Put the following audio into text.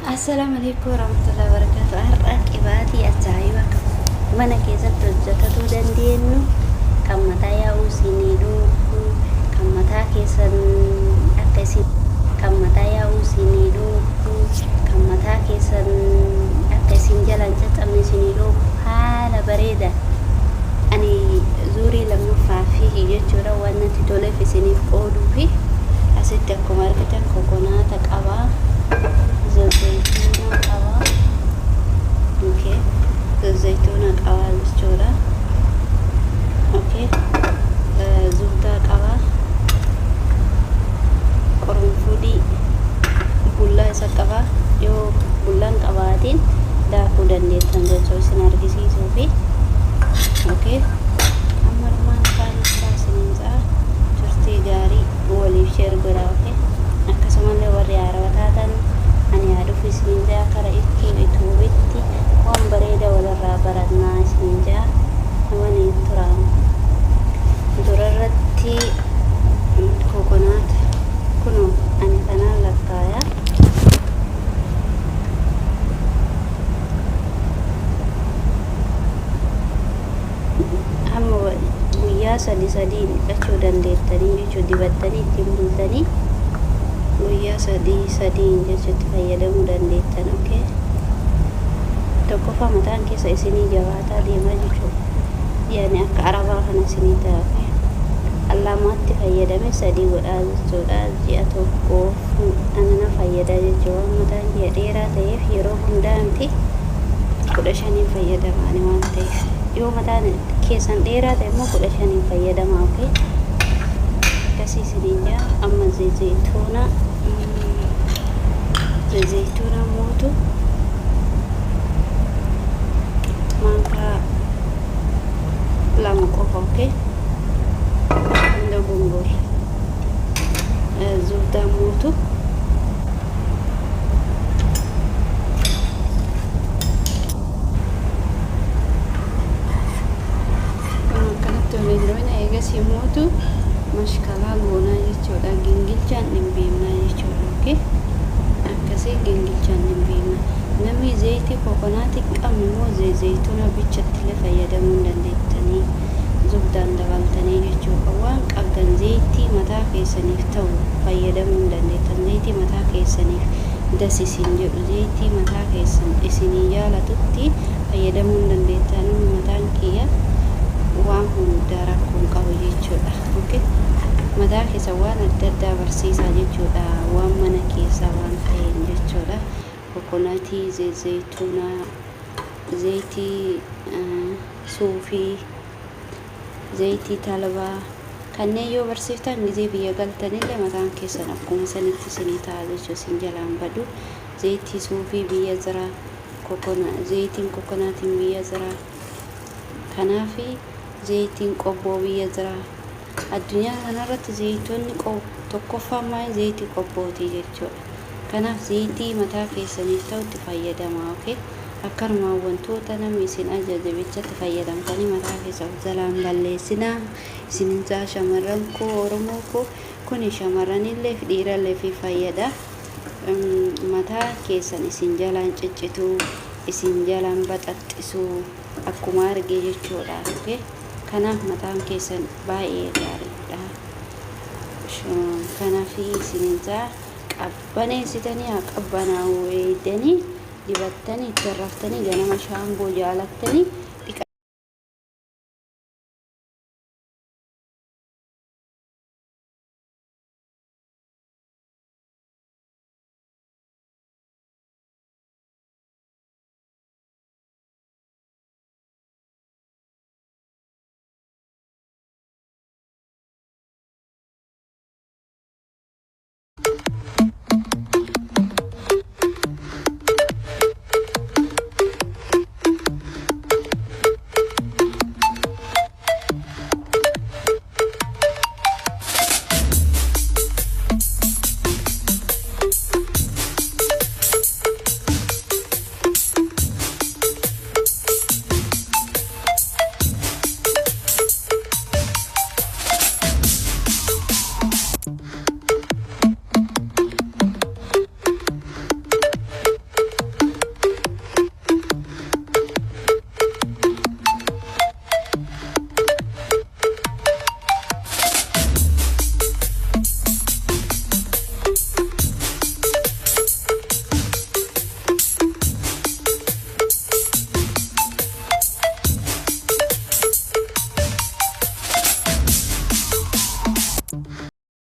Assalamualaikum warahmatullahi wabarakatuh. Har'a qibaatii ajaa'iba mana keessatti hojjetachuu dandeenyu kan mataa yaa'uu isinii dhufu kan mataa keessan akka isin kan mataa yaa'uu isinii dhufu kan mataa keessan akka isin jalaan caccabne isinii dhufu haala bareeda ani zuurii lammaffaa fi jechuudha waan natti toleef isiniif qooduu fi asitti akkuma argitan kokonaata qabaa. Zaytuuna qaba. Okay. Zaytuuna qaba jechuudha. Okay. Zubdaa qaba. Qoronfudii bullaa isa qaba. Yoo bullaan qabaatiin daakuu dandeettan jechuudha isin argisiisuu fi okay. Amma dhumaan kaan isaa isiniin ta'a turtii gaarii waliif sheer godha okay. Akkasumallee warri haarawaa taatan ani haadhuuf isin jaa kara ituubitti waan bareeda walirraa barannaa isin jaa namani turaan durarratti kokonaat kuno ani kanaan lakkaaya amma guyyaa sadii dhiqachuu dandeettanii jechuu dibattanii ittiin bultanii guyyaa sadii jechuutti fayyadamuu dandeettan okay. Tokkoffaa mataan keessa isinii jabaataa deemaa jechuudha. Yaani akka arabaa kana isinii ta'a. Allamaatti fayyadame sadii godhaa jechuudha. Ji'a tokkoof anana fayyada jechuudha. Mataan ji'a dheeraa ta'eef yeroo hundaanti 15 fayyadamaani waan ta'eef. Yoo mataan keessan dheeraa ta'e immoo 15 fayyadamaa okay. Akkasii isinii jaa amma zaytuuna mootu maankaa lama qofa okay. Hunda gongor zubdaa mootu akkanatti waliin jirabina eegasii mootu mashkalaa goonaa jechuudha. Gingilchaan hin beeknaa jechuudha okay. Akkasii gingilchaan hin beekna. Namni zayitii kokonaatii qabnu immoo zayituuna bichatti illee fayyadamuu dandeettanii zubdaan dabaltanii jechuudha. Waan qabdan zayitii mataa keessaniif ta'u fayyadamuu dandeettan. Zayitii mataa keessaniif dasisin jedhu zayitii mataa keessan isinii jaalatutti fayyadamuu dandeettan. Mataan kiyya waan hunda rakkoon qabu jechuudha okay. Mataa keessa waan adda addaa barsiisaa jechuudha waan mana keessa waan ta'een jechuudha. Kokonaatii zayituuna zayitii suufii zayitii talbaa kanneen yoo barsiiftan gizee biyya galtanillee mataan keessan akkuma sanitti isinii ta'a jechuudha. Isin jalaan badu zayitii suufii biyya jira zayitiin kokonaatiin biyya jira kanaafi zayitiin qobboo biyya jira. Addunyaa kanarratti zayitoonni tokkoffaa maal zayitii qobbooti jechuudha. Kanaaf zayitii mataa keessaniif ta'utti fayyadamaa okay. Akkanuma wantoota namni isin ajaje bichatti fayyadamtanii mataa keessa of jalaan balleessinaa. Isin jaa shamarran koo Oromoo koo kuni shamarranillee fi dhiirallee fi fayyada. Mataa keessan isin jalaan ciccituu isin jalaan baxaxxisuu akkuma argee jechuudha okay. Kanaaf mataan keessan baay'ee gaariidha. Kanaaf isin jaa qabbaneessitanii qabbanaa'uu eegdanii dibattanii itti raftanii ganama shaamboo jaalattanii